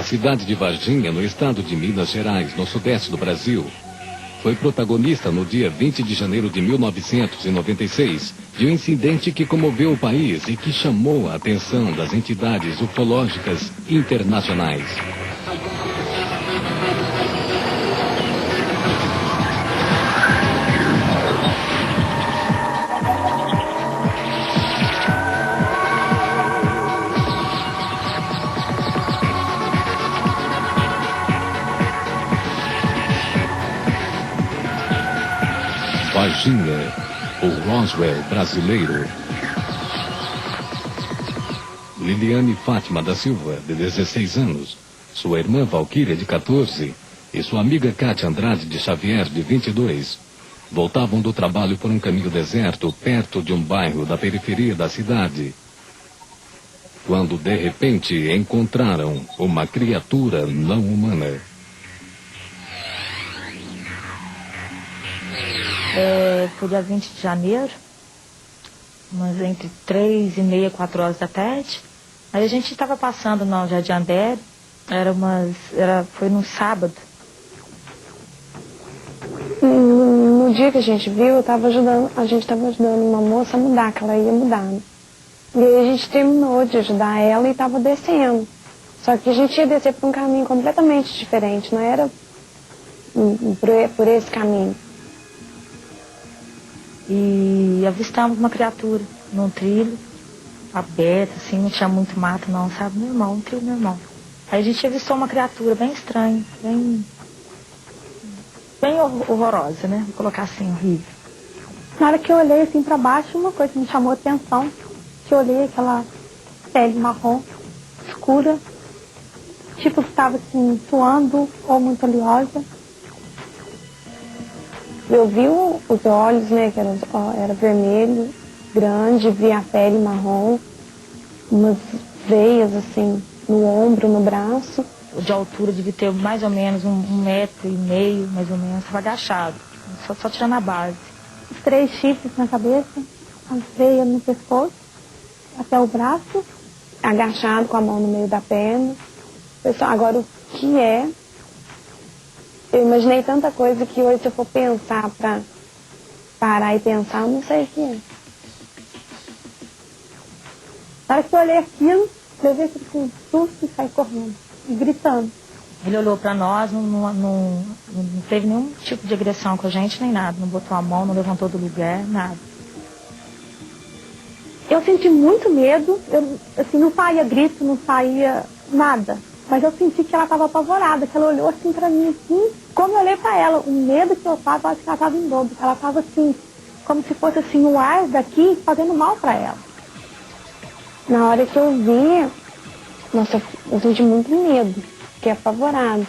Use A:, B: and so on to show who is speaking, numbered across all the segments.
A: A cidade de Varginha, no estado de Minas Gerais, no sudeste do Brasil, foi protagonista no dia 20 de janeiro de 1996 de um incidente que comoveu o país e que chamou a atenção das entidades ufológicas internacionais. Varginha, o Roswell brasileiro. Liliane Fátima da Silva, de 16 anos, sua irmã Valquíria, de 14, e sua amiga Cátia Andrade de Xavier, de 22, voltavam do trabalho por um caminho deserto perto de um bairro da periferia da cidade, quando de repente encontraram uma criatura não humana.
B: Foi dia 20 de janeiro, mas entre 3h30 e 4 horas da tarde. Aí a gente estava passando no Jardim Andere, foi num sábado.
C: No dia que a gente viu, a gente estava ajudando uma moça a mudar, que ela ia mudar, né? E aí a gente terminou de ajudar ela e estava descendo. Só que a gente ia descer por um caminho completamente diferente, não era por esse caminho.
B: E avistamos uma criatura num trilho aberto, assim, não tinha muito mato não, sabe? Normal, um trilho normal. Aí a gente avistou uma criatura bem estranha, bem horrorosa, né? Vou colocar assim, horrível.
C: Na hora que eu olhei assim pra baixo, uma coisa me chamou a atenção. Que eu olhei aquela pele marrom, escura, tipo que estava assim, suando ou muito oleosa. Eu vi os olhos, né, que era vermelho, grande, vi a pele marrom, umas veias assim, no ombro, no braço.
B: De altura devia ter mais ou menos 1,5 metros, mais ou menos, estava agachado, só tirando a base.
C: Os 3 chifres na cabeça, as veias no pescoço, até o braço, agachado com a mão no meio da perna. Pessoal, agora o que é? Eu imaginei tanta coisa que hoje, se eu for pensar pra parar e pensar, eu não sei o que é. Na hora que eu olhei aquilo, levei um susto e saí correndo, gritando.
B: Ele olhou pra nós, não teve nenhum tipo de agressão com a gente, nem nada. Não botou a mão, não levantou do lugar, nada.
C: Eu senti muito medo, assim, não saía grito, não saía nada. Mas eu senti que ela estava apavorada, que ela olhou assim pra mim, assim. Como eu olhei pra ela, o medo que eu tava, eu acho que ela estava em dobro. Ela estava assim, como se fosse assim, o ar daqui fazendo mal pra ela. Na hora que eu vi, nossa, eu senti muito medo, fiquei apavorada.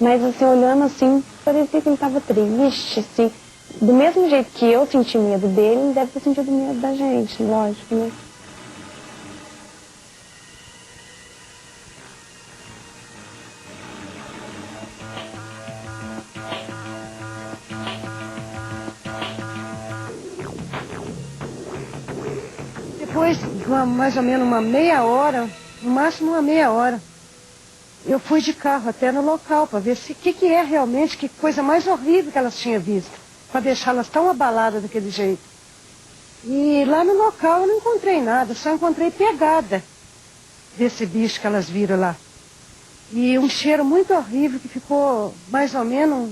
C: Mas assim, olhando assim, parecia que ele estava triste, assim. Do mesmo jeito que eu senti medo dele, ele deve ter sentido medo da gente, lógico, né?
D: Depois de mais ou menos uma meia hora, no máximo uma meia hora, eu fui de carro até no local para ver se o que é realmente, que coisa mais horrível que elas tinham visto, para deixá-las tão abaladas daquele jeito. E lá no local eu não encontrei nada, só encontrei pegada desse bicho que elas viram lá. E um cheiro muito horrível que ficou mais ou menos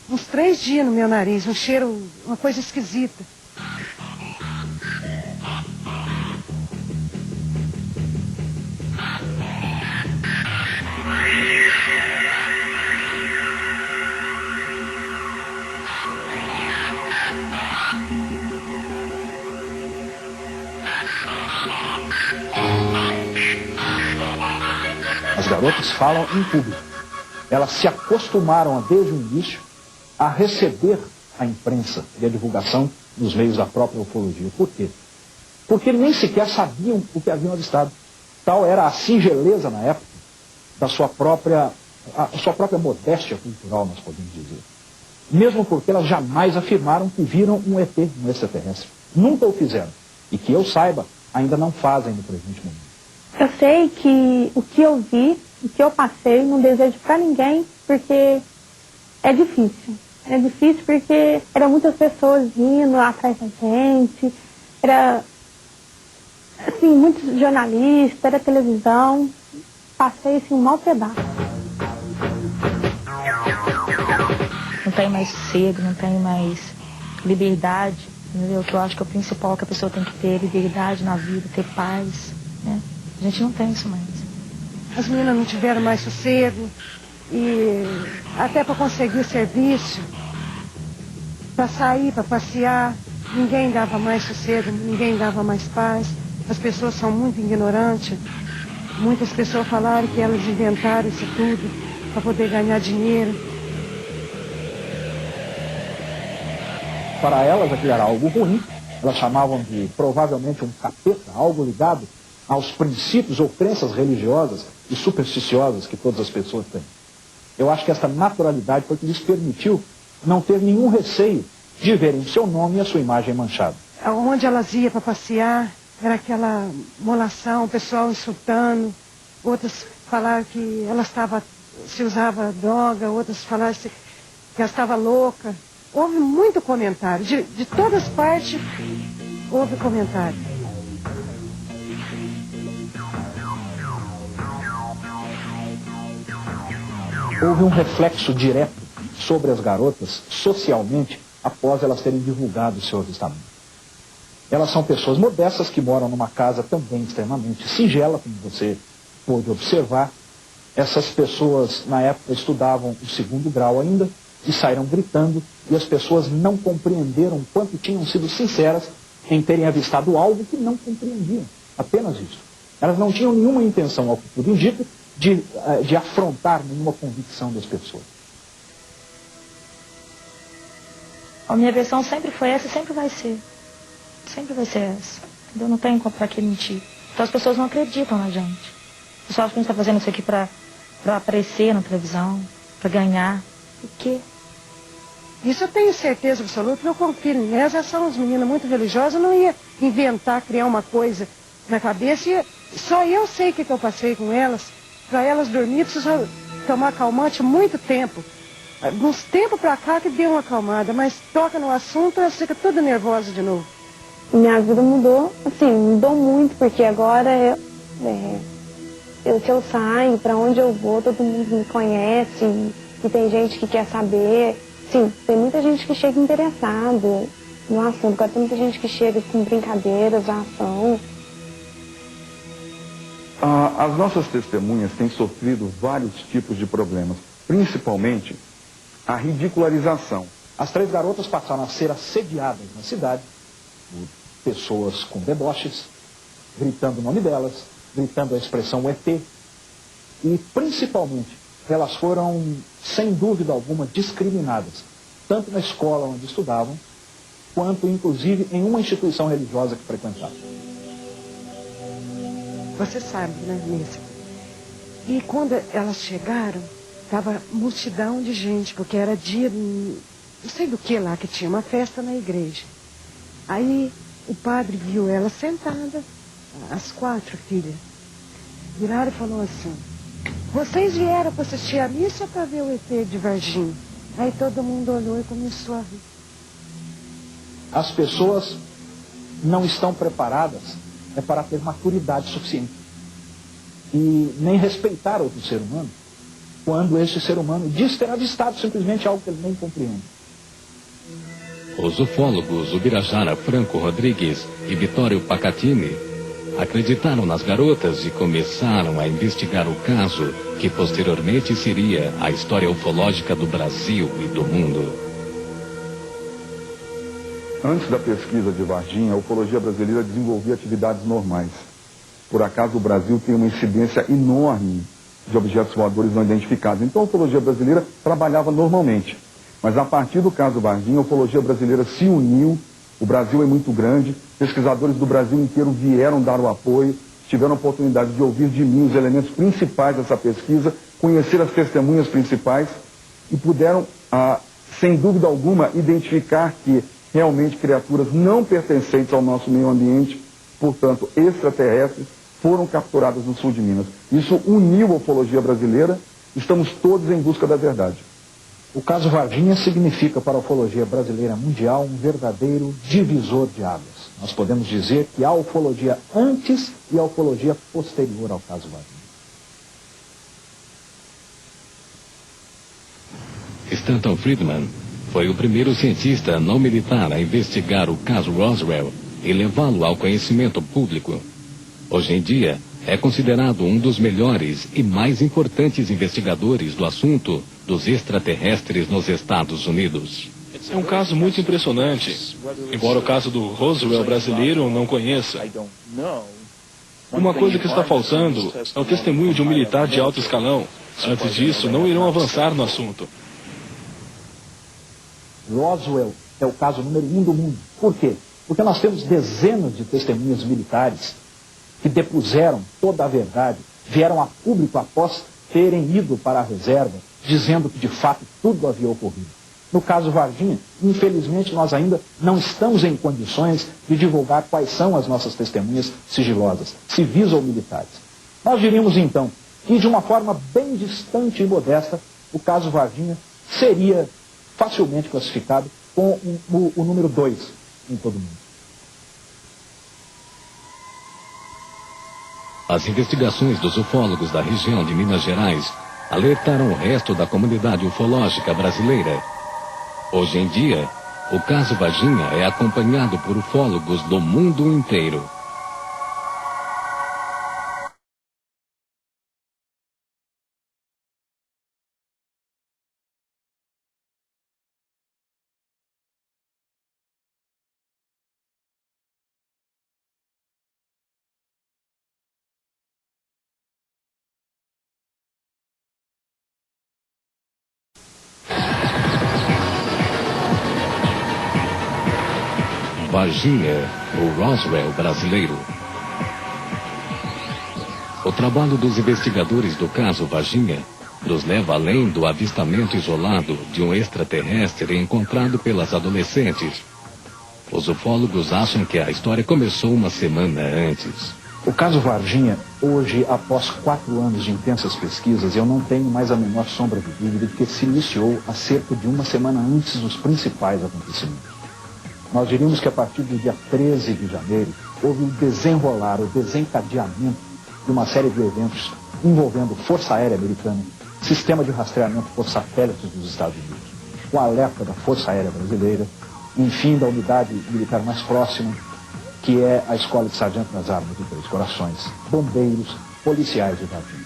D: uns 3 dias no meu nariz, um cheiro, uma coisa esquisita.
E: As garotas falam em público. Elas se acostumaram desde o início a receber a imprensa e a divulgação nos meios da própria ufologia. Por quê? Porque nem sequer sabiam o que haviam avistado. Tal era a singeleza na época da sua própria modéstia cultural, nós podemos dizer. Mesmo porque elas jamais afirmaram que viram um ET, um extraterrestre. Nunca o fizeram. E que eu saiba, ainda não fazem no presente momento.
C: Eu sei que o que eu vi o que eu passei, não desejo para ninguém, porque é difícil. É difícil porque eram muitas pessoas vindo atrás da gente, era, assim, muitos jornalistas, era televisão, passei, assim, um mau pedaço.
B: Não tem mais sossego, não tem mais liberdade, entendeu? Que eu acho que é o principal que a pessoa tem que ter, liberdade na vida, ter paz, né? A gente não tem isso mais.
D: As meninas não tiveram mais sossego e até para conseguir serviço, para sair, para passear, ninguém dava mais sossego, ninguém dava mais paz. As pessoas são muito ignorantes. Muitas pessoas falaram que elas inventaram isso tudo para poder ganhar dinheiro.
E: Para elas aquilo era algo ruim, elas chamavam de provavelmente um capeta, algo ligado aos princípios ou crenças religiosas e supersticiosas que todas as pessoas têm. Eu acho que essa naturalidade foi que lhes permitiu não ter nenhum receio de verem o seu nome e a sua imagem manchada.
D: Onde elas iam para passear, era aquela molação, o pessoal insultando, outras falaram que ela se usava droga, outras falaram que ela estava louca. Houve muito comentário, de todas as partes houve comentário.
E: Houve um reflexo direto sobre as garotas, socialmente, após elas terem divulgado o seu avistamento. Elas são pessoas modestas que moram numa casa também extremamente singela, como você pôde observar. Essas pessoas, na época, estudavam o 2º grau ainda e saíram gritando, e as pessoas não compreenderam quanto tinham sido sinceras em terem avistado algo que não compreendiam. Apenas isso. Elas não tinham nenhuma intenção, ao que tudo indica, de afrontar nenhuma convicção das pessoas.
B: A minha versão sempre foi essa e sempre vai ser. Sempre vai ser essa. Entendeu? Não tem pra que mentir. Então as pessoas não acreditam na gente. O pessoal acha que a gente está fazendo isso aqui pra aparecer na televisão, pra ganhar. O quê?
D: Isso eu tenho certeza absoluta, eu confio nelas, elas são umas meninas muito religiosas, eu não ia inventar, criar uma coisa na cabeça, só eu sei o que eu passei com elas. Para elas dormir, precisou tomar calmante muito tempo. Uns tempos para cá que deu uma acalmada, mas toca no assunto, elas ficam toda nervosa de novo.
C: Minha vida mudou, assim, mudou muito, porque agora se eu saio, para onde eu vou, todo mundo me conhece, e tem gente que quer saber. Sim, tem muita gente que chega interessado no assunto, agora tem muita gente que chega com brincadeiras, ação.
F: As nossas testemunhas têm sofrido vários tipos de problemas, principalmente a ridicularização.
E: As 3 garotas passaram a ser assediadas na cidade por pessoas com deboches, gritando o nome delas, gritando a expressão ET. E, principalmente, elas foram, sem dúvida alguma, discriminadas, tanto na escola onde estudavam, quanto, inclusive, em uma instituição religiosa que frequentavam.
D: Você sabe, né, Nessa? E quando elas chegaram, estava multidão de gente, porque era dia, não sei do que lá, que tinha uma festa na igreja. Aí o padre viu ela sentada, as 4 filhas. Viraram e falou assim: vocês vieram para assistir a missa ou para ver o ET de Varginha? Aí todo mundo olhou e começou a rir.
E: As pessoas não estão preparadas para ter maturidade suficiente e nem respeitar outro ser humano, quando esse ser humano diz ter avistado simplesmente algo que ele nem compreende.
A: Os ufólogos Ubirajara Franco Rodrigues e Vitório Pacatini acreditaram nas garotas e começaram a investigar o caso, que posteriormente seria a história ufológica do Brasil e do mundo.
F: Antes da pesquisa de Varginha, a ufologia brasileira desenvolvia atividades normais. Por acaso, o Brasil tem uma incidência enorme de objetos voadores não identificados. Então, a ufologia brasileira trabalhava normalmente. Mas, a partir do caso Varginha, a ufologia brasileira se uniu. O Brasil é muito grande. Pesquisadores do Brasil inteiro vieram dar o apoio. Tiveram a oportunidade de ouvir de mim os elementos principais dessa pesquisa, conhecer as testemunhas principais e puderam, sem dúvida alguma, identificar que realmente criaturas não pertencentes ao nosso meio ambiente, portanto extraterrestres, foram capturadas no sul de Minas. Isso uniu a ufologia brasileira, estamos todos em busca da verdade.
E: O caso Varginha significa para a ufologia brasileira mundial um verdadeiro divisor de águas. Nós podemos dizer que há ufologia antes e a ufologia posterior ao caso Varginha.
A: Stanton Friedman foi o primeiro cientista não militar a investigar o caso Roswell e levá-lo ao conhecimento público. Hoje em dia, é considerado um dos melhores e mais importantes investigadores do assunto dos extraterrestres nos Estados Unidos.
G: É um caso muito impressionante, embora o caso do Roswell brasileiro eu não conheça. Uma coisa que está faltando é o testemunho de um militar de alto escalão. Antes disso, não irão avançar no assunto.
E: Roswell é o caso número 1 do mundo. Por quê? Porque nós temos dezenas de testemunhas militares que depuseram toda a verdade, vieram a público após terem ido para a reserva, dizendo que de fato tudo havia ocorrido. No caso Varginha, infelizmente nós ainda não estamos em condições de divulgar quais são as nossas testemunhas sigilosas, civis ou militares. Nós diríamos então que de uma forma bem distante e modesta, o caso Varginha seria facilmente classificado com o número 2 em todo o mundo.
A: As investigações dos ufólogos da região de Minas Gerais alertaram o resto da comunidade ufológica brasileira. Hoje em dia, o caso Varginha é acompanhado por ufólogos do mundo inteiro. Varginha, o Roswell brasileiro. O trabalho dos investigadores do caso Varginha nos leva além do avistamento isolado de um extraterrestre encontrado pelas adolescentes. Os ufólogos acham que a história começou uma semana antes.
E: O caso Varginha, hoje, após 4 anos de intensas pesquisas, eu não tenho mais a menor sombra de dúvida de que se iniciou há cerca de uma semana antes dos principais acontecimentos. Nós diríamos que a partir do dia 13 de janeiro, houve o desenrolar, o desencadeamento de uma série de eventos envolvendo Força Aérea Americana, sistema de rastreamento por satélites dos Estados Unidos, o alerta da Força Aérea Brasileira, enfim, da unidade militar mais próxima, que é a Escola de Sargento das Armas de Três Corações, bombeiros, policiais de Varginha.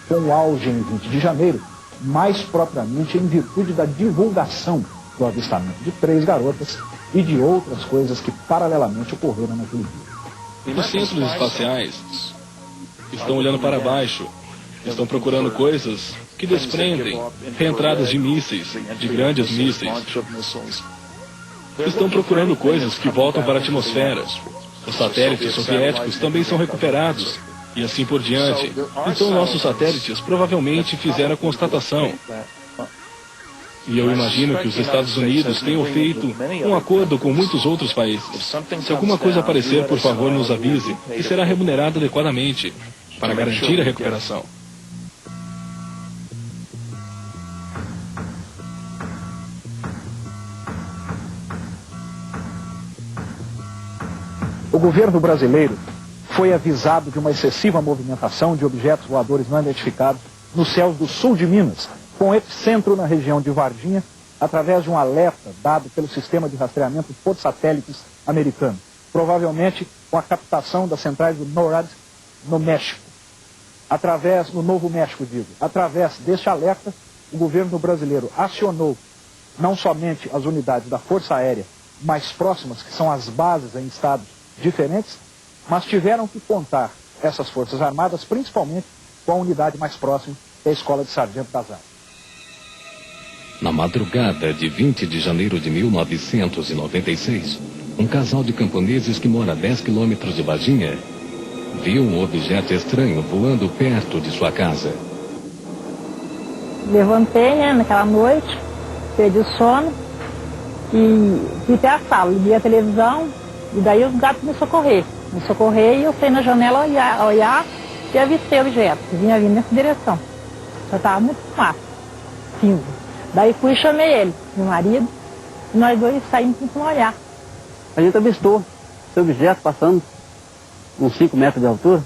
E: Com o auge em 20 de janeiro, mais propriamente em virtude da divulgação do avistamento de 3 garotas e de outras coisas que paralelamente ocorreram naquele dia.
G: Os centros espaciais estão olhando para baixo, estão procurando coisas que desprendem reentradas de mísseis, de grandes mísseis. Estão procurando coisas que voltam para a atmosfera. Os satélites soviéticos também são recuperados, e assim por diante. Então nossos satélites provavelmente fizeram a constatação. E eu imagino que os Estados Unidos tenham feito um acordo com muitos outros países. Se alguma coisa aparecer, por favor, nos avise, que será remunerado adequadamente, para garantir a recuperação.
E: O governo brasileiro foi avisado de uma excessiva movimentação de objetos voadores não identificados nos céus do sul de Minas, com epicentro na região de Varginha, através de um alerta dado pelo sistema de rastreamento por satélites americano, provavelmente com a captação das centrais do NORAD no México. No Novo México, através deste alerta, o governo brasileiro acionou não somente as unidades da Força Aérea mais próximas, que são as bases em estados diferentes, mas tiveram que contar essas Forças Armadas, principalmente com a unidade mais próxima, que é a Escola de Sargento das Armas.
A: Na madrugada de 20 de janeiro de 1996, um casal de camponeses que mora a 10 quilômetros de Varginha viu um objeto estranho voando perto de sua casa.
C: Levantei, naquela noite, perdi o sono e fui até a sala, liguei a televisão e daí os gatos começaram a correr. me socorrer, e eu saí na janela olhar e avistei o objeto, que vinha vindo nessa direção. Já estava muito fumaça, cinza. Daí fui e chamei ele, meu marido, e nós dois saímos para olhar.
H: A gente avistou esse objeto passando uns 5 metros de altura.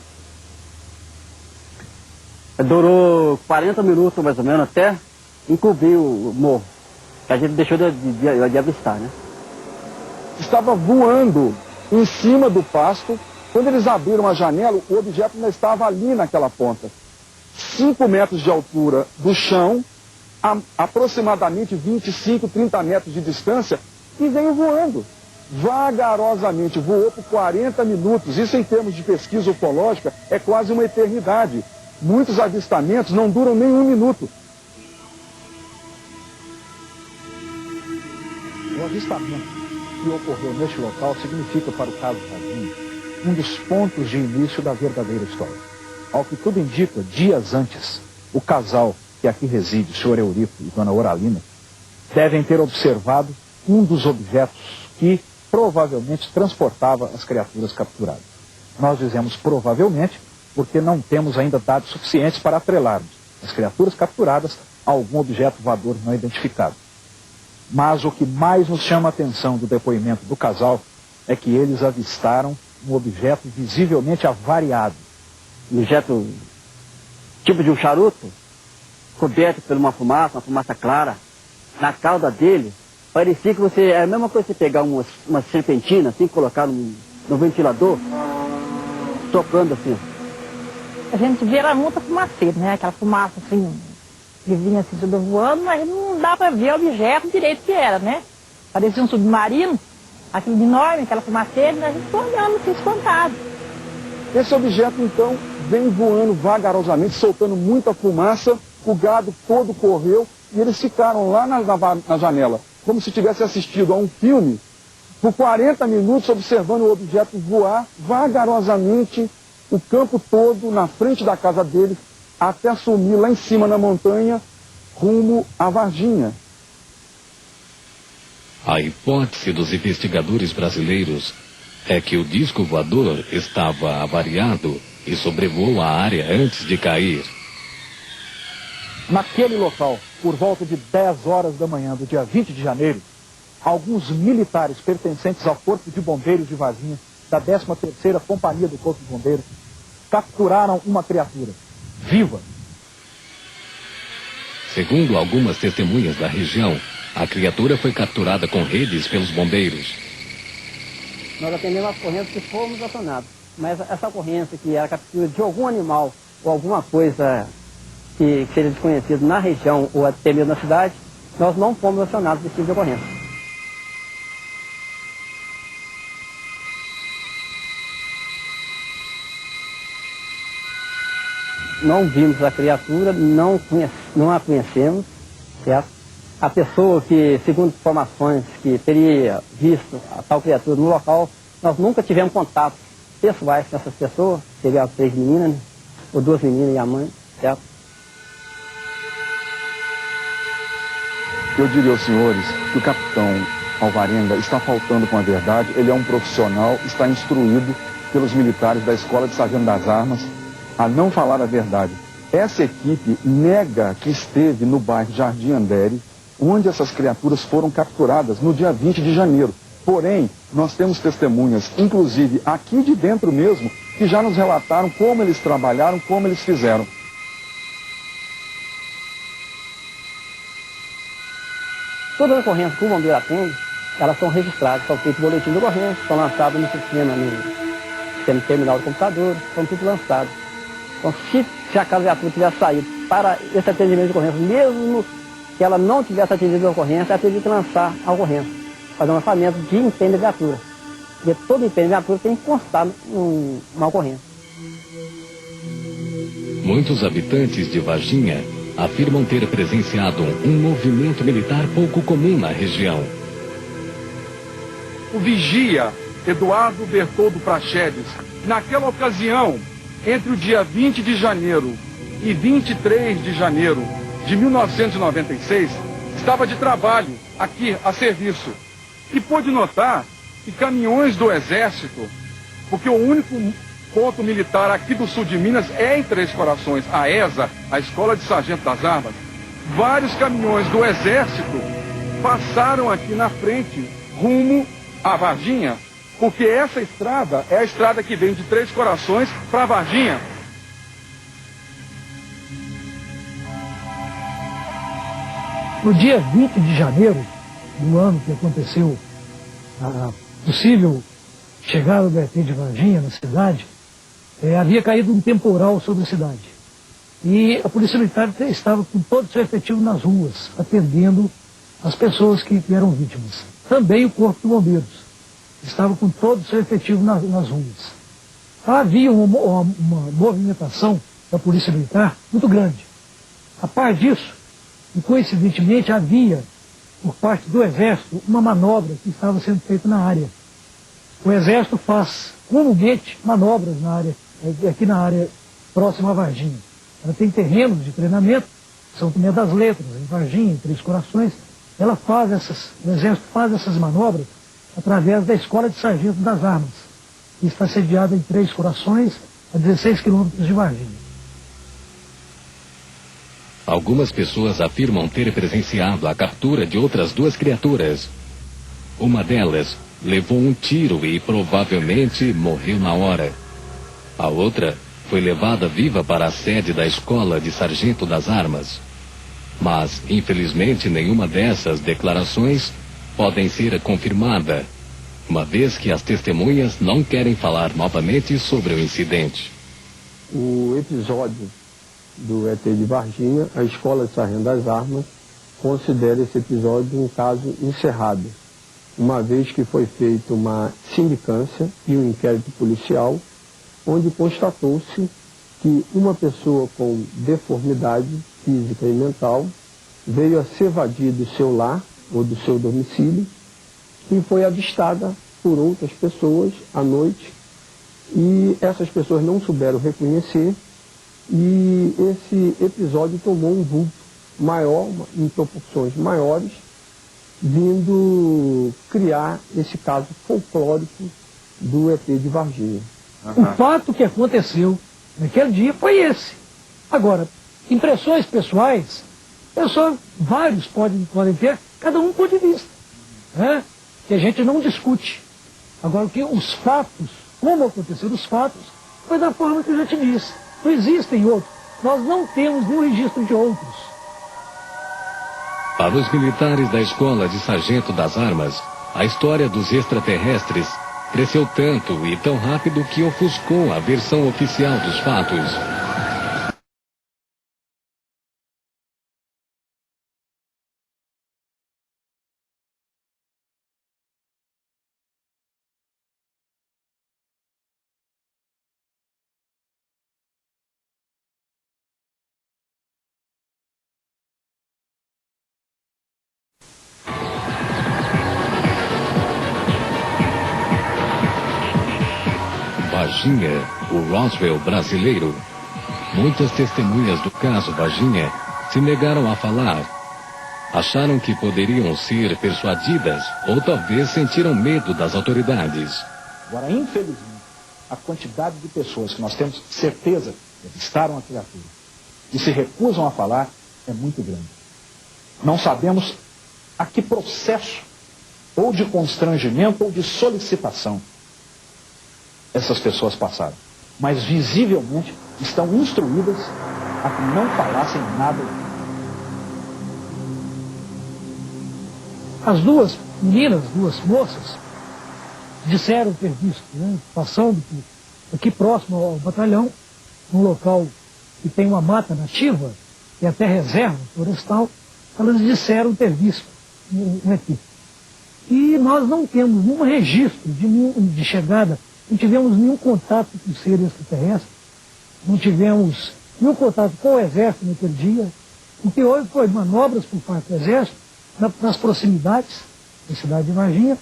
H: Durou 40 minutos mais ou menos até encobrir o morro. A gente deixou de avistar, né?
F: Estava voando em cima do pasto. Quando eles abriram a janela, o objeto ainda estava ali naquela ponta. 5 metros de altura do chão, a aproximadamente 25, 30 metros de distância, e veio voando. Vagarosamente, voou por 40 minutos. Isso, em termos de pesquisa ufológica, é quase uma eternidade. Muitos avistamentos não duram nem 1 minuto.
E: O avistamento que ocorreu neste local significa para o caso Varginha um dos pontos de início da verdadeira história. Ao que tudo indica, dias antes, o casal que aqui reside, o senhor Eurico e dona Oralina, devem ter observado um dos objetos que provavelmente transportava as criaturas capturadas. Nós dizemos provavelmente porque não temos ainda dados suficientes para atrelarmos as criaturas capturadas a algum objeto voador não identificado. Mas o que mais nos chama a atenção do depoimento do casal é que eles avistaram um objeto visivelmente avariado.
H: Um objeto tipo de um charuto, coberto por uma fumaça clara. Na cauda dele, parecia que é a mesma coisa que você pegar uma serpentina, assim, colocar no ventilador, tocando assim.
C: A gente vê era muita fumaceira, né? Aquela fumaça assim, que vinha assim, tudo voando, mas não dá para ver o objeto direito que era, né? Parecia um submarino, aquilo enorme, aquela fumaceira, e a gente ficou olhando assim, espantado.
F: Esse objeto, então, vem voando vagarosamente, soltando muita fumaça, o gado todo correu e eles ficaram lá na janela, como se tivessem assistido a um filme, por 40 minutos observando o objeto voar vagarosamente o campo todo na frente da casa deles, até sumir lá em cima na montanha, rumo a Varginha.
A: A hipótese dos investigadores brasileiros é que o disco voador estava avariado e sobrevoou a área antes de cair.
E: Naquele local, por volta de 10 horas da manhã do dia 20 de janeiro, alguns militares pertencentes ao Corpo de Bombeiros de Varginha, da 13ª Companhia do Corpo de Bombeiros, capturaram uma criatura viva.
A: Segundo algumas testemunhas da região, a criatura foi capturada com redes pelos bombeiros.
H: Nós atendemos a ocorrência que fomos acionados. Mas essa ocorrência que era a captura de algum animal ou alguma coisa que seja desconhecido na região ou até mesmo na cidade, nós não fomos acionados desse tipo de ocorrência. Não vimos a criatura, não a conhecemos, certo? A pessoa que, segundo informações, que teria visto a tal criatura no local, nós nunca tivemos contato pessoais com essas pessoas, seria as 3 meninas, né? Ou 2 meninas e a mãe, certo?
F: Eu diria aos senhores que o capitão Alvarenga está faltando com a verdade. Ele é um profissional, está instruído pelos militares da Escola de Sargento das Armas a não falar a verdade. Essa equipe nega que esteve no bairro Jardim Andere, onde essas criaturas foram capturadas no dia 20 de janeiro. Porém, nós temos testemunhas, inclusive aqui de dentro mesmo, que já nos relataram como eles trabalharam, como eles fizeram.
H: Todas as ocorrências que o bombeiro atende, elas são registradas, são feitos boletim de ocorrência, são lançados no sistema terminal de computador, são tudo lançados. Então, se a criatura tivesse saído para esse atendimento de ocorrência, mesmo que ela não tivesse atendido a ocorrência, ela teria que lançar a ocorrência, fazer um lançamento de empenho de viatura. Porque todo empenho de viatura tem que constar numa ocorrência.
A: Muitos habitantes de Varginha afirmam ter presenciado um movimento militar pouco comum na região.
F: O vigia Eduardo Bertoldo Praxedes, naquela ocasião, entre o dia 20 de janeiro e 23 de janeiro de 1996, estava de trabalho aqui a serviço e pôde notar que caminhões do Exército porque o único ponto militar aqui do sul de Minas é em Três Corações, a ESA, a Escola de Sargento das Armas. Vários caminhões do Exército passaram aqui na frente, rumo a Varginha, porque essa estrada é a estrada que vem de Três Corações para Varginha.
I: No dia 20 de janeiro do ano que aconteceu a possível chegada do ET de Varginha na cidade, havia caído um temporal sobre a cidade. E a Polícia Militar estava com todo o seu efetivo nas ruas, atendendo as pessoas que eram vítimas. Também o Corpo de Bombeiros estava com todo o seu efetivo nas ruas. Havia uma movimentação da Polícia Militar muito grande. A par disso, e coincidentemente havia, por parte do Exército, uma manobra que estava sendo feita na área. O Exército faz comumente manobras na área, aqui na área próxima a Varginha. Ela tem terrenos de treinamento, São Tomé das Letras, em Varginha, em Três Corações. O Exército faz essas manobras através da Escola de Sargento das Armas, que está sediada em Três Corações, a 16 quilômetros de Varginha.
A: Algumas pessoas afirmam ter presenciado a captura de outras duas criaturas. Uma delas levou um tiro e provavelmente morreu na hora. A outra foi levada viva para a sede da Escola de Sargento das Armas. Mas, infelizmente, nenhuma dessas declarações podem ser confirmada, uma vez que as testemunhas não querem falar novamente sobre o incidente.
J: O episódio do ET de Varginha, a Escola de Sargento das Armas considera esse episódio um caso encerrado, uma vez que foi feita uma sindicância e um inquérito policial, onde constatou-se que uma pessoa com deformidade física e mental veio a se evadir do seu lar ou do seu domicílio e foi avistada por outras pessoas à noite, e essas pessoas não souberam reconhecer, e esse episódio tomou um vulto maior, em proporções maiores, vindo criar esse caso folclórico do ET de Varginha.
I: O fato que aconteceu naquele dia foi esse. Agora, impressões pessoais, vários podem ter, cada um ponto de vista, né? Que a gente não discute. Agora, que os fatos, como aconteceram os fatos, foi da forma que eu já te disse. Não existem outros. Nós não temos nenhum registro de outros.
A: Para os militares da Escola de Sargento das Armas, a história dos extraterrestres cresceu tanto e tão rápido que ofuscou a versão oficial dos fatos. Varginha, o Roswell brasileiro. Muitas testemunhas do caso Varginha se negaram a falar. Acharam que poderiam ser persuadidas ou talvez sentiram medo das autoridades.
E: Agora, infelizmente, a quantidade de pessoas que nós temos certeza que avistaram a criatura e se recusam a falar é muito grande. Não sabemos a que processo, ou de constrangimento ou de solicitação, essas pessoas passaram. Mas visivelmente estão instruídas a que não falassem nada.
I: As duas meninas, duas moças, disseram ter visto, né, passando aqui próximo ao batalhão, num local que tem uma mata nativa, e até reserva florestal, elas disseram ter visto um ET. E nós não temos nenhum registro de chegada. Não tivemos nenhum contato com o ser extraterrestre, não tivemos nenhum contato com o Exército naquele dia. O que houve foi manobras por parte do Exército nas proximidades da cidade de Varginha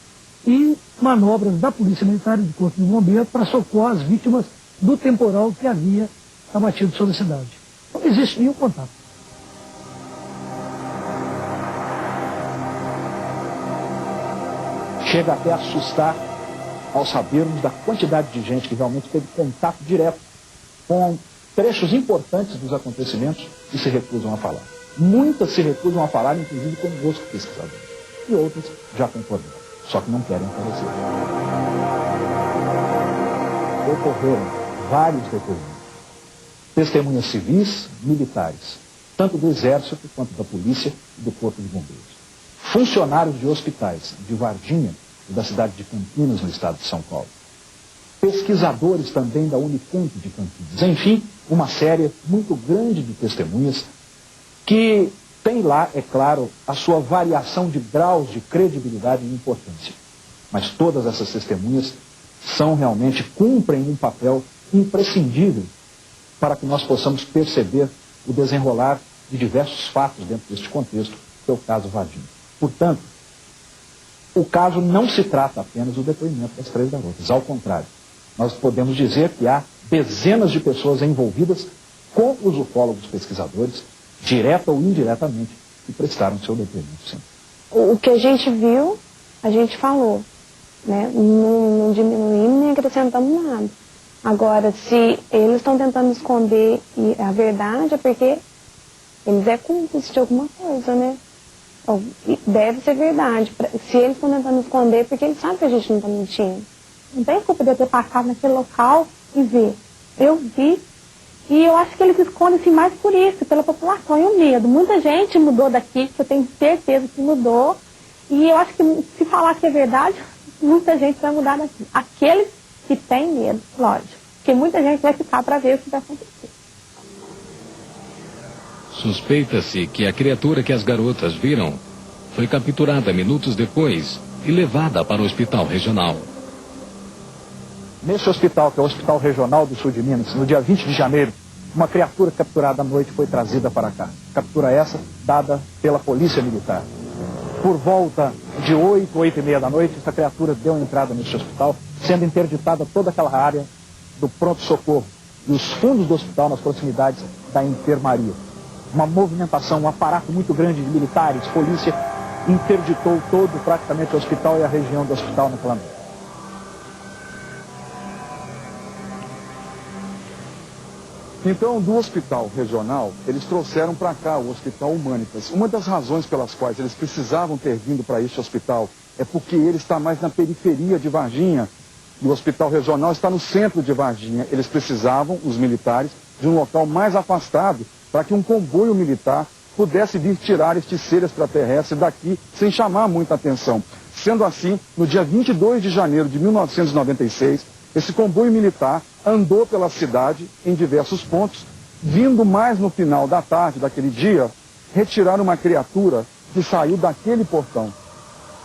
I: e manobras da Polícia Militar e do Corpo de Bombeiros para socorrer as vítimas do temporal que havia abatido sobre a cidade. Não existe nenhum contato.
E: Chega até a assustar ao sabermos da quantidade de gente que realmente teve contato direto com trechos importantes dos acontecimentos e se recusam a falar. Muitas se recusam a falar, inclusive conosco, pesquisadores. E outras já concordaram, só que não querem aparecer. Ocorreram vários depoimentos. Testemunhas civis, militares, tanto do Exército quanto da Polícia e do Corpo de Bombeiros. Funcionários de hospitais de Varginha e da cidade de Campinas, no estado de São Paulo. Pesquisadores também da Unicamp de Campinas. Enfim, uma série muito grande de testemunhas que tem lá, é claro, a sua variação de graus de credibilidade e importância. Mas todas essas testemunhas são realmente, cumprem um papel imprescindível para que nós possamos perceber o desenrolar de diversos fatos dentro deste contexto, que é o caso Varginha. Portanto, o caso não se trata apenas do depoimento das 3 garotas. Ao contrário, nós podemos dizer que há dezenas de pessoas envolvidas com os ufólogos pesquisadores, direta ou indiretamente, que prestaram seu depoimento, sim.
C: O que a gente viu, a gente falou, né? Não diminuímos nem acrescentamos nada. Agora, se eles estão tentando esconder a verdade, é porque eles é cúmplice de alguma coisa, né? Então, deve ser verdade. Se eles estão tentando esconder, é porque eles sabem que a gente não está mentindo. Não tem culpa de eu ter passado naquele local e ver. Eu vi. E eu acho que eles escondem-se mais por isso, pela população e o medo. Muita gente mudou daqui, que eu tenho certeza que mudou. E eu acho que se falar que é verdade, muita gente vai mudar daqui. Aqueles que têm medo, lógico. Porque muita gente vai ficar para ver o que vai acontecer.
A: Suspeita-se que a criatura que as garotas viram foi capturada minutos depois e levada para o hospital regional.
E: Nesse hospital, que é o Hospital Regional do Sul de Minas, no dia 20 de janeiro, uma criatura capturada à noite foi trazida para cá. Captura essa dada pela Polícia Militar. Por volta de 8, 8h30 da noite, essa criatura deu entrada nesse hospital, sendo interditada toda aquela área do pronto-socorro e os fundos do hospital nas proximidades da enfermaria. Uma movimentação, um aparato muito grande de militares, polícia, interditou todo praticamente o hospital e a região do hospital naquela noite.
F: Então, do hospital regional, eles trouxeram para cá o Hospital Humanitas. Uma das razões pelas quais eles precisavam ter vindo para este hospital é porque ele está mais na periferia de Varginha. E o hospital regional está no centro de Varginha. Eles precisavam, os militares, de um local mais afastado para que um comboio militar pudesse vir tirar este ser extraterrestre daqui sem chamar muita atenção. Sendo assim, no dia 22 de janeiro de 1996, esse comboio militar andou pela cidade em diversos pontos, vindo mais no final da tarde daquele dia, retirar uma criatura que saiu daquele portão.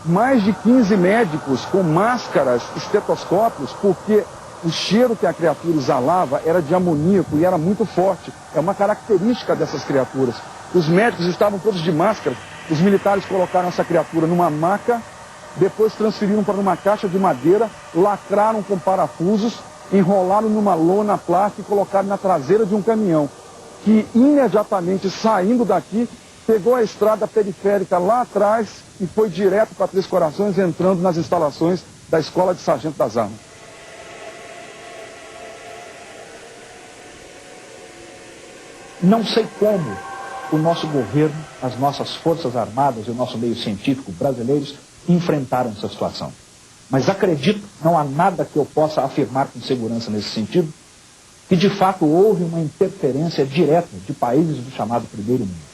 F: Mais de 15 médicos com máscaras, estetoscópios, porque o cheiro que a criatura exalava era de amoníaco e era muito forte. É uma característica dessas criaturas. Os médicos estavam todos de máscara. Os militares colocaram essa criatura numa maca, depois transferiram para uma caixa de madeira, lacraram com parafusos, enrolaram numa lona plástica e colocaram na traseira de um caminhão, que imediatamente saindo daqui, pegou a estrada periférica lá atrás e foi direto para Três Corações, entrando nas instalações da Escola de Sargento das Armas.
E: Não sei como o nosso governo, as nossas forças armadas e o nosso meio científico brasileiros enfrentaram essa situação. Mas acredito, não há nada que eu possa afirmar com segurança nesse sentido, que de fato houve uma interferência direta de países do chamado Primeiro Mundo.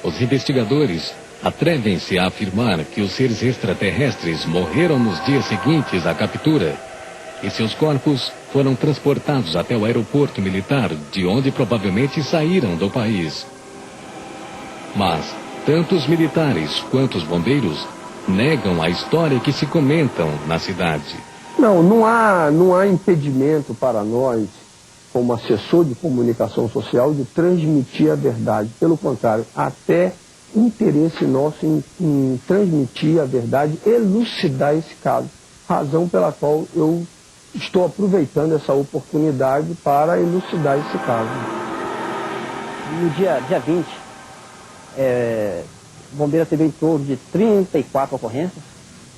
A: Os investigadores atrevem-se a afirmar que os seres extraterrestres morreram nos dias seguintes à captura e seus corpos foram transportados até o aeroporto militar, de onde provavelmente saíram do país. Mas tanto os militares quanto os bombeiros negam a história que se comentam na cidade.
J: Não há impedimento para nós, como assessor de comunicação social, de transmitir a verdade. Pelo contrário, até interesse nosso em transmitir a verdade, elucidar esse caso. Razão pela qual eu estou aproveitando essa oportunidade para elucidar esse caso.
H: No dia 20, o bombeiro teve em torno de 34 ocorrências,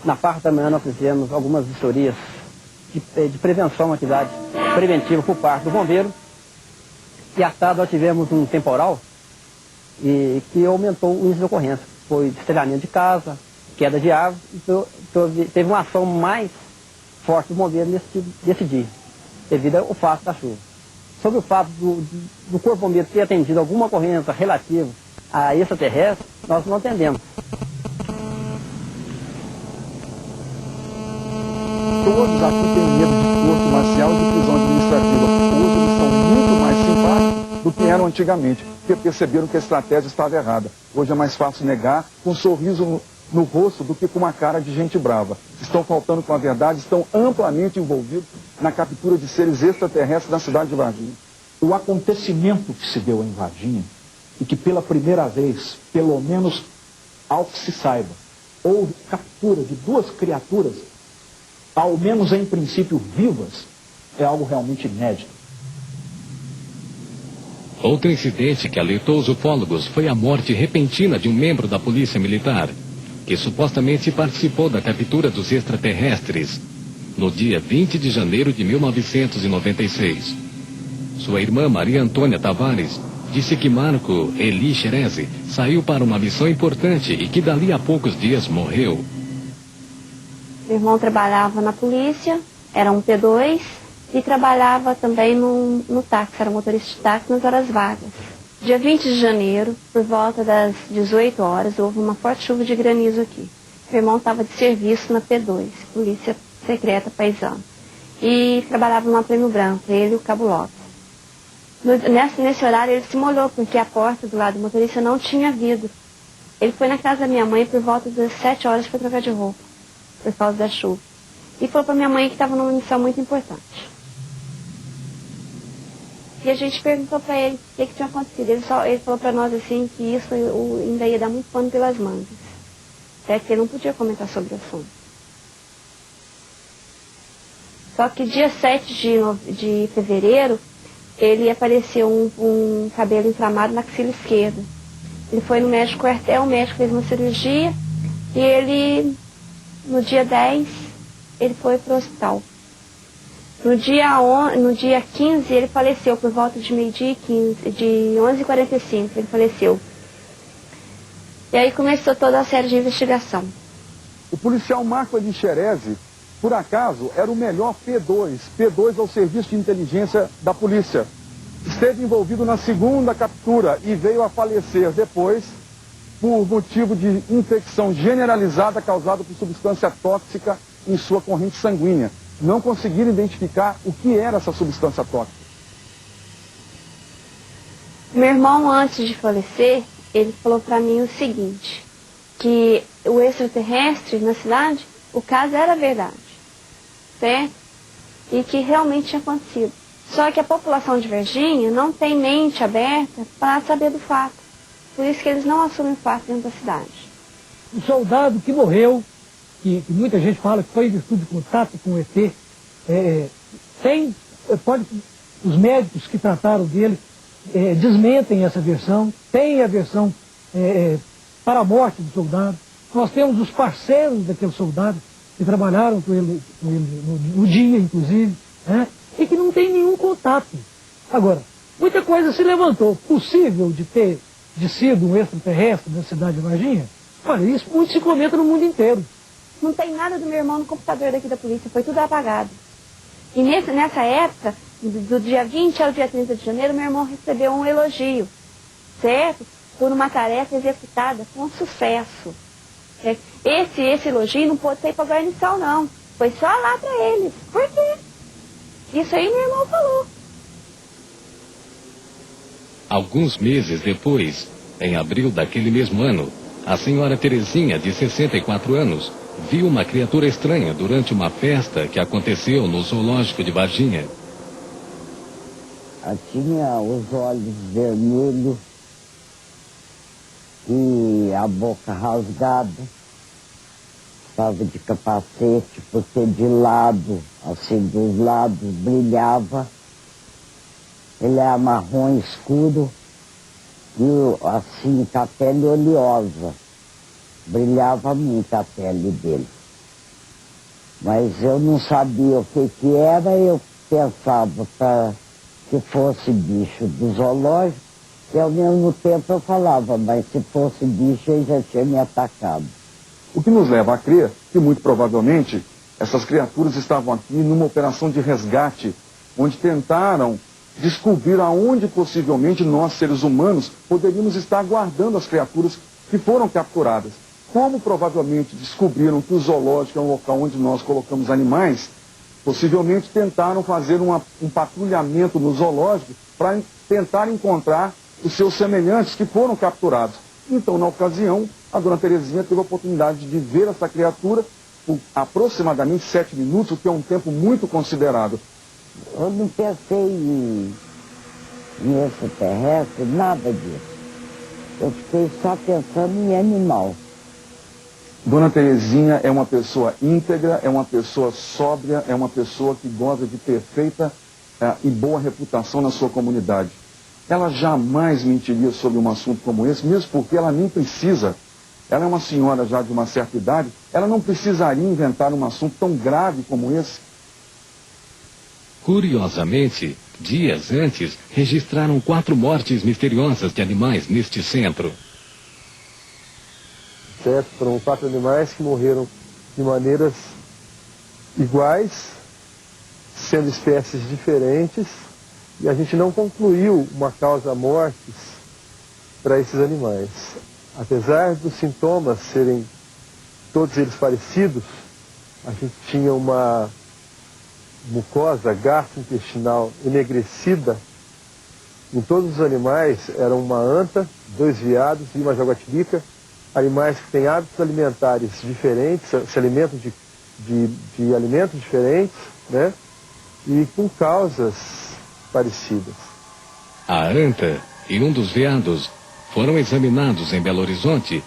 H: Na parte da manhã nós fizemos algumas vistorias de prevenção, atividade preventiva por parte do bombeiro. E à tarde nós tivemos um temporal que aumentou o índice de ocorrência. Foi destelhamento de casa, queda de árvore, então teve uma ação mais forte do bombeiro nesse dia, devido ao fato da chuva. Sobre o fato do Corpo Bombeiro ter atendido alguma ocorrência relativa a extraterrestre, nós não atendemos.
F: Todos aqui têm medo de corte marcial e de prisão administrativa. Hoje eles são muito mais simpáticos do que eram antigamente, porque perceberam que a estratégia estava errada. Hoje é mais fácil negar com um sorriso no rosto do que com uma cara de gente brava. Estão faltando com a verdade, estão amplamente envolvidos na captura de seres extraterrestres na cidade de Varginha.
E: O acontecimento que se deu em Varginha, e que pela primeira vez, pelo menos ao que se saiba, houve captura de duas criaturas, ao menos em princípio vivas, é algo realmente inédito.
A: Outro incidente que alertou os ufólogos foi a morte repentina de um membro da Polícia Militar, que supostamente participou da captura dos extraterrestres, no dia 20 de janeiro de 1996. Sua irmã Maria Antônia Tavares disse que Marco Eli Xerezi saiu para uma missão importante e que dali a poucos dias morreu.
C: Meu irmão trabalhava na polícia, era um P2, e trabalhava também no táxi, era motorista de táxi nas horas vagas. Dia 20 de janeiro, por volta das 18 horas, houve uma forte chuva de granizo aqui. Meu irmão estava de serviço na P2, Polícia Secreta Paisana, e trabalhava numa Prêmio Branco, ele e o Cabo Lopes. Nesse horário ele se molhou, porque a porta do lado do motorista não tinha vidro. Ele foi na casa da minha mãe por volta das 7 horas para trocar de roupa, por causa da chuva. E falou para minha mãe que estava numa missão muito importante. E a gente perguntou para ele o que tinha acontecido. Ele falou para nós assim que isso ainda ia dar muito pano pelas mangas. Até que ele não podia comentar sobre o assunto. Só que dia 7 de fevereiro, ele apareceu um cabelo inflamado na axila esquerda. Ele foi no médico quartel, o médico fez uma cirurgia e ele, no dia 10, ele foi para o hospital. No dia 15, ele faleceu por volta de meio-dia e 15, de 11h45, ele faleceu. E aí começou toda a série de investigação.
F: O policial Marco Eli Xerezi, por acaso, era o melhor P2. P2 é o Serviço de Inteligência da Polícia. Esteve envolvido na segunda captura e veio a falecer depois por motivo de infecção generalizada causada por substância tóxica em sua corrente sanguínea. Não conseguiram identificar o que era essa substância tóxica.
C: Meu irmão, antes de falecer, ele falou para mim o seguinte, que o extraterrestre na cidade, o caso era verdade, certo? E que realmente tinha acontecido. Só que a população de Varginha não tem mente aberta para saber do fato. Por isso que eles não assumem o fato dentro da cidade.
I: O soldado que morreu, que muita gente fala que foi em virtude de contato com o ET, os médicos que trataram dele desmentem essa versão, tem a versão para a morte do soldado. Nós temos os parceiros daquele soldado que trabalharam com ele no dia, inclusive, né? E que não tem nenhum contato. Agora, muita coisa se levantou. Possível de sido um extraterrestre da cidade de Varginha? Olha, isso muito se comenta no mundo inteiro.
C: Não tem nada do meu irmão no computador daqui da polícia, foi tudo apagado. E nessa época, do dia 20 ao dia 30 de janeiro, meu irmão recebeu um elogio, certo? Por uma tarefa executada com sucesso. Esse elogio não pôde ser para a guarnição, não. Foi só lá para eles. Por quê? Isso aí meu irmão falou.
A: Alguns meses depois, em abril daquele mesmo ano, a senhora Terezinha, de 64 anos, viu uma criatura estranha durante uma festa que aconteceu no zoológico de Varginha.
K: Ela tinha os olhos vermelhos e a boca rasgada, estava de capacete, porque de lado, assim, dos lados brilhava. Ele é marrom escuro e assim, com a pele oleosa. Brilhava muito a pele dele. Mas eu não sabia o que era, eu pensava que fosse bicho do zoológico, e ao mesmo tempo eu falava, mas se fosse bicho ele já tinha me atacado.
F: O que nos leva a crer que muito provavelmente essas criaturas estavam aqui numa operação de resgate, onde tentaram descobrir aonde possivelmente nós, seres humanos, poderíamos estar guardando as criaturas que foram capturadas. Como provavelmente descobriram que o zoológico é um local onde nós colocamos animais, possivelmente tentaram fazer um patrulhamento no zoológico para tentar encontrar os seus semelhantes que foram capturados. Então, na ocasião, a dona Terezinha teve a oportunidade de ver essa criatura por aproximadamente 7 minutos, o que é um tempo muito considerável.
K: Eu não pensei em extraterrestre, nada disso. Eu fiquei só pensando em animal.
F: Dona Terezinha é uma pessoa íntegra, é uma pessoa sóbria, é uma pessoa que goza de perfeita e boa reputação na sua comunidade. Ela jamais mentiria sobre um assunto como esse, mesmo porque ela nem precisa. Ela é uma senhora já de uma certa idade, ela não precisaria inventar um assunto tão grave como esse.
A: Curiosamente, dias antes, registraram 4 mortes misteriosas de animais neste centro.
J: Certo? Foram 4 animais que morreram de maneiras iguais, sendo espécies diferentes, e a gente não concluiu uma causa mortis para esses animais. Apesar dos sintomas serem todos eles parecidos, a gente tinha uma mucosa gastrointestinal enegrecida em todos os animais. Era uma anta, 2 veados e uma jaguatirica, animais que têm hábitos alimentares diferentes, se alimentam de alimentos diferentes, né? E com causas parecidas.
A: A anta e um dos veados foram examinados em Belo Horizonte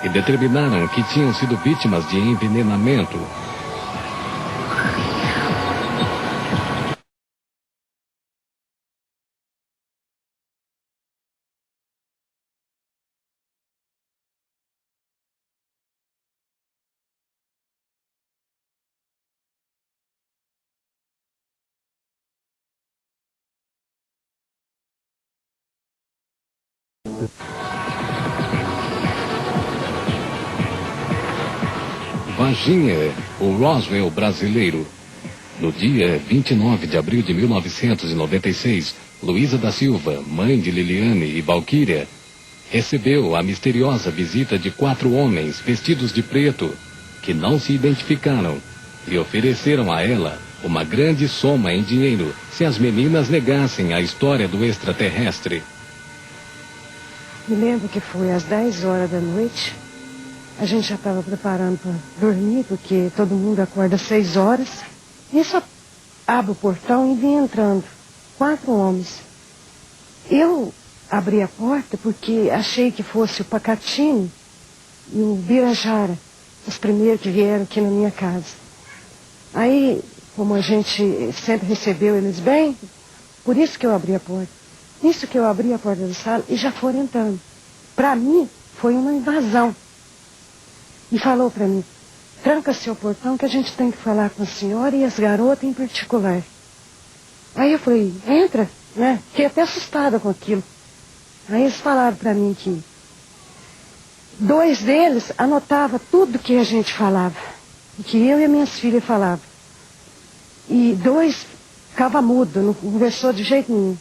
A: e determinaram que tinham sido vítimas de envenenamento. Varginha, o Roswell brasileiro. No dia 29 de abril de 1996, Luísa da Silva, mãe de Liliane e Valquíria, recebeu a misteriosa visita de 4 homens vestidos de preto, que não se identificaram, e ofereceram a ela uma grande soma em dinheiro se as meninas negassem a história do extraterrestre.
D: Me lembro que foi às 10 horas da noite. A gente já estava preparando para dormir, porque todo mundo acorda às 6 horas. Nisso abro o portão e vim entrando. 4 homens. Eu abri a porta porque achei que fosse o Pacatini e o Birajara, os primeiros que vieram aqui na minha casa. Aí, como a gente sempre recebeu eles bem, por isso que eu abri a porta. Nisso que eu abri a porta da sala e já foram entrando. Para mim, foi uma invasão. E falou para mim, tranca seu portão que a gente tem que falar com a senhora e as garotas em particular. Aí eu falei, entra, né? Fiquei até assustada com aquilo. Aí eles falaram para mim que 2 deles anotavam tudo que a gente falava, que eu e as minhas filhas falavam. E 2 ficavam mudos, não conversou de jeito nenhum.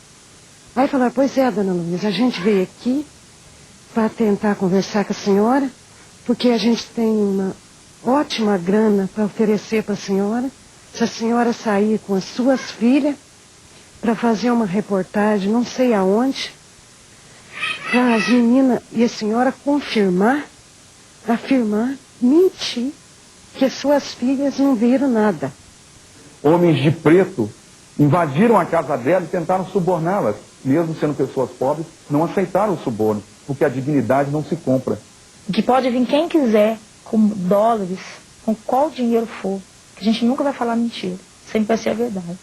D: Aí falaram, pois é, dona Luísa, a gente veio aqui para tentar conversar com a senhora, porque a gente tem uma ótima grana para oferecer para a senhora, se a senhora sair com as suas filhas para fazer uma reportagem, não sei aonde, para as meninas e a senhora afirmar, mentir, que as suas filhas não viram nada.
F: Homens de preto invadiram a casa dela e tentaram suborná-las. Mesmo sendo pessoas pobres, não aceitaram o suborno, porque a dignidade não se compra.
B: Que pode vir quem quiser, com dólares, com qual dinheiro for, que a gente nunca vai falar mentira, sempre vai ser a verdade.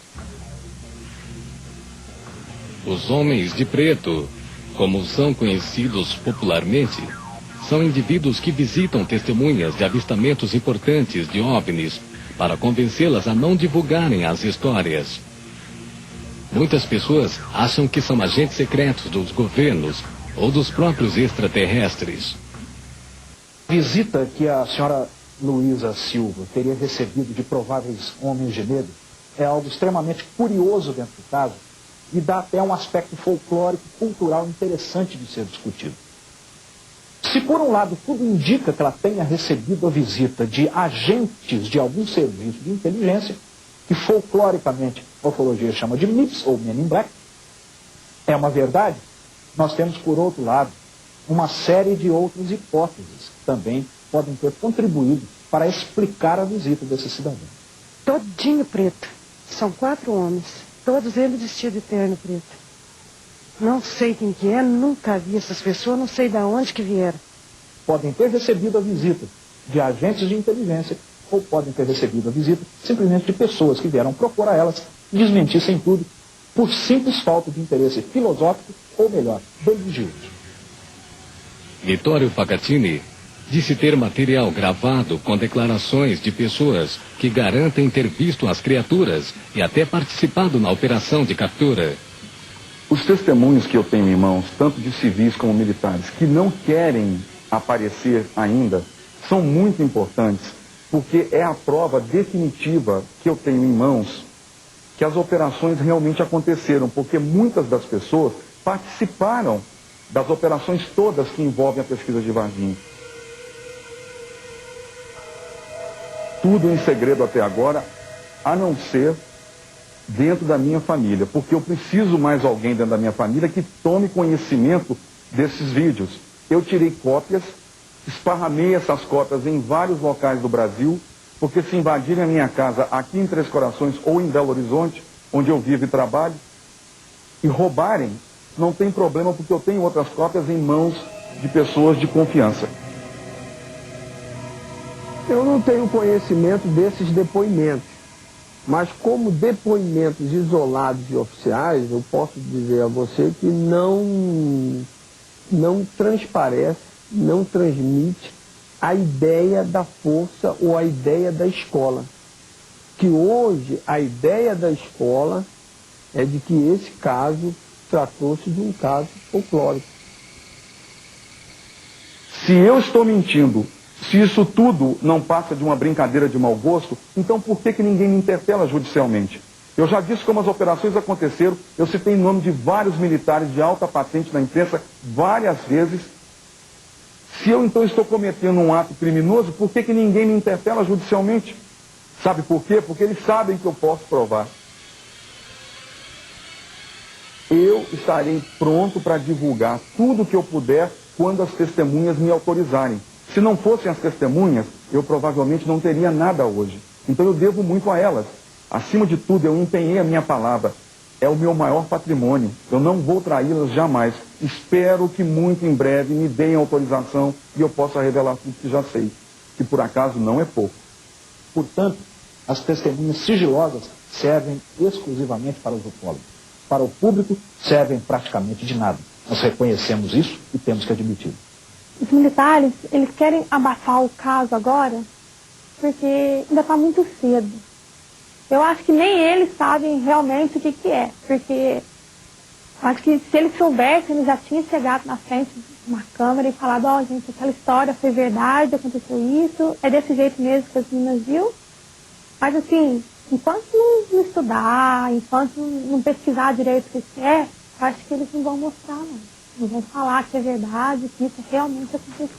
A: Os homens de preto, como são conhecidos popularmente, são indivíduos que visitam testemunhas de avistamentos importantes de OVNIs para convencê-las a não divulgarem as histórias. Muitas pessoas acham que são agentes secretos dos governos ou dos próprios extraterrestres.
E: A visita que a senhora Luísa Silva teria recebido de prováveis homens de negro é algo extremamente curioso dentro do caso e dá até um aspecto folclórico e cultural interessante de ser discutido. Se por um lado tudo indica que ela tenha recebido a visita de agentes de algum serviço de inteligência, que folcloricamente a ufologia chama de MIPS ou Men in Black, é uma verdade, nós temos por outro lado uma série de outras hipóteses que também podem ter contribuído para explicar a visita desse cidadão.
D: Todinho preto. São 4 homens, todos eles vestidos de terno preto. Não sei quem que é, nunca vi essas pessoas, não sei de onde que vieram.
E: Podem ter recebido a visita de agentes de inteligência ou podem ter recebido a visita simplesmente de pessoas que vieram propor a elas que desmentissem tudo por simples falta de interesse filosófico ou melhor, religioso.
A: Vittorio Facatini disse ter material gravado com declarações de pessoas que garantem ter visto as criaturas e até participado na operação de captura.
F: Os testemunhos que eu tenho em mãos, tanto de civis como militares, que não querem aparecer ainda, são muito importantes, porque é a prova definitiva que eu tenho em mãos que as operações realmente aconteceram, porque muitas das pessoas participaram das operações todas que envolvem a pesquisa de Varginha. Tudo em segredo até agora, a não ser dentro da minha família, porque eu preciso mais alguém dentro da minha família que tome conhecimento desses vídeos. Eu tirei cópias, esparramei essas cópias em vários locais do Brasil, porque se invadirem a minha casa aqui em Três Corações ou em Belo Horizonte, onde eu vivo e trabalho, e roubarem, não tem problema, porque eu tenho outras cópias em mãos de pessoas de confiança.
J: Eu não tenho conhecimento desses depoimentos, mas como depoimentos isolados e oficiais, eu posso dizer a você que não transparece, não transmite a ideia da força ou a ideia da escola. Que hoje a ideia da escola é de que esse caso tratou-se de um caso folclórico.
F: Se eu estou mentindo, se isso tudo não passa de uma brincadeira de mau gosto, então por que ninguém me interpela judicialmente? Eu já disse como as operações aconteceram, eu citei o nome de vários militares de alta patente na imprensa várias vezes. Se eu então estou cometendo um ato criminoso, por que ninguém me interpela judicialmente? Sabe por quê? Porque eles sabem que eu posso provar. Eu estarei pronto para divulgar tudo o que eu puder quando as testemunhas me autorizarem. Se não fossem as testemunhas, eu provavelmente não teria nada hoje. Então eu devo muito a elas. Acima de tudo, eu empenhei a minha palavra. É o meu maior patrimônio. Eu não vou traí-las jamais. Espero que muito em breve me deem autorização e eu possa revelar tudo que já sei. Que por acaso não é pouco.
E: Portanto, as testemunhas sigilosas servem exclusivamente para os ufólogos. Para o público, servem praticamente de nada. Nós reconhecemos isso e temos que admitir.
C: Os militares, eles querem abafar o caso agora, porque ainda está muito cedo. Eu acho que nem eles sabem realmente o que é, porque acho que se eles soubessem, eles já tinham chegado na frente de uma câmera e falado, ó, gente, aquela história foi verdade, aconteceu isso, é desse jeito mesmo que as meninas viu. Mas assim, enquanto não estudar, enquanto não pesquisar direito o que é, eu acho que eles não vão mostrar, não. Não vão falar que é verdade, que isso realmente aconteceu.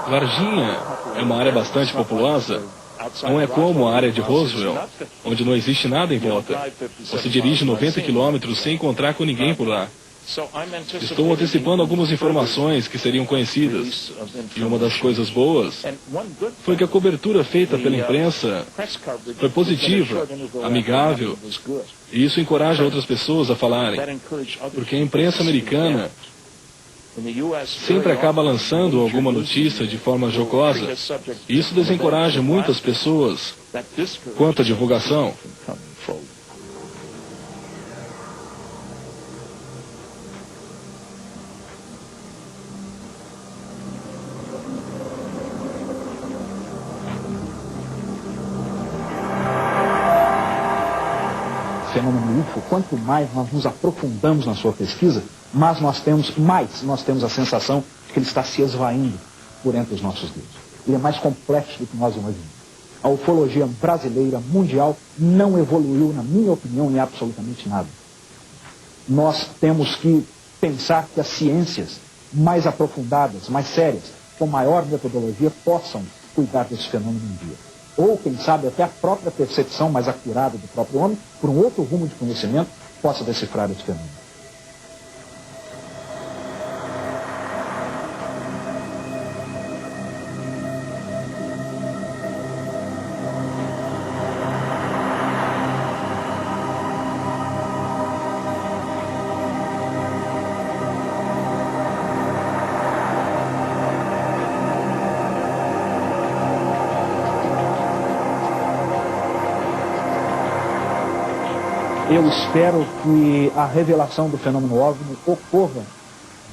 G: Varginha é uma área bastante populosa. Não é como a área de Roswell, onde não existe nada em volta. Você dirige 90 quilômetros sem encontrar com ninguém por lá. Estou antecipando algumas informações que seriam conhecidas. E uma das coisas boas foi que a cobertura feita pela imprensa foi positiva, amigável. E isso encoraja outras pessoas a falarem. Porque a imprensa americana sempre acaba lançando alguma notícia de forma jocosa. E isso desencoraja muitas pessoas quanto à divulgação.
E: fenômeno UFO, quanto mais nós nos aprofundamos na sua pesquisa, mais nós temos a sensação de que ele está se esvaindo por entre os nossos dedos. Ele é mais complexo do que nós imaginamos. A ufologia brasileira, mundial, não evoluiu, na minha opinião, em absolutamente nada. Nós temos que pensar que as ciências mais aprofundadas, mais sérias, com maior metodologia, possam cuidar desse fenômeno um dia. Ou, quem sabe, até a própria percepção mais acurada do próprio homem, por um outro rumo de conhecimento, possa decifrar esse fenômeno. Eu espero que a revelação do fenômeno OVNI ocorra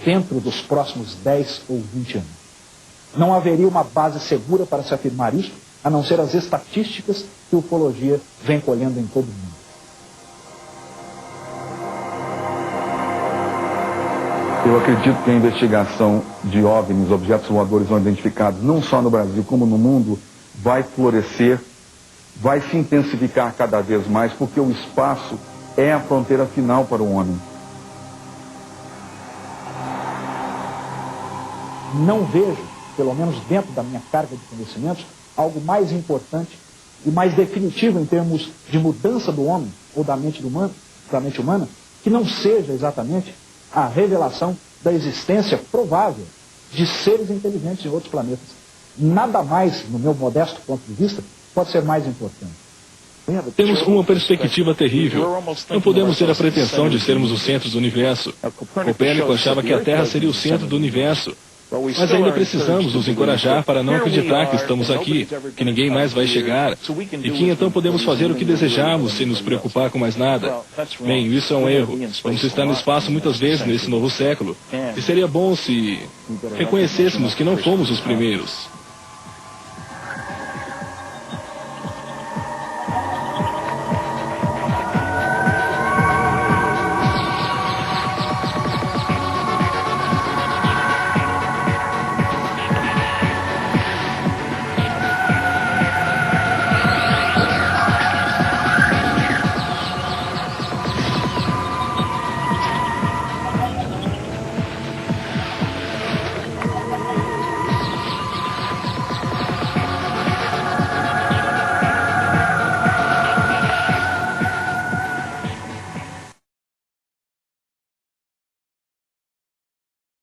E: dentro dos próximos 10 ou 20 anos. Não haveria uma base segura para se afirmar isso, a não ser as estatísticas que a ufologia vem colhendo em todo o mundo.
F: Eu acredito que a investigação de OVNIs, objetos voadores não identificados, não só no Brasil como no mundo, vai florescer, vai se intensificar cada vez mais, porque o espaço é a fronteira final para o homem.
E: Não vejo, pelo menos dentro da minha carga de conhecimentos, algo mais importante e mais definitivo em termos de mudança do homem ou da mente humana, que não seja exatamente a revelação da existência provável de seres inteligentes em outros planetas. Nada mais, no meu modesto ponto de vista, pode ser mais importante.
G: Temos uma perspectiva terrível. Não podemos ter a pretensão de sermos o centro do universo. Copérnico achava que a Terra seria o centro do universo. Mas ainda precisamos nos encorajar para não acreditar que estamos aqui, que ninguém mais vai chegar, e que então podemos fazer o que desejamos sem nos preocupar com mais nada. Bem, isso é um erro. Vamos estar no espaço muitas vezes nesse novo século, e seria bom se reconhecêssemos que não fomos os primeiros.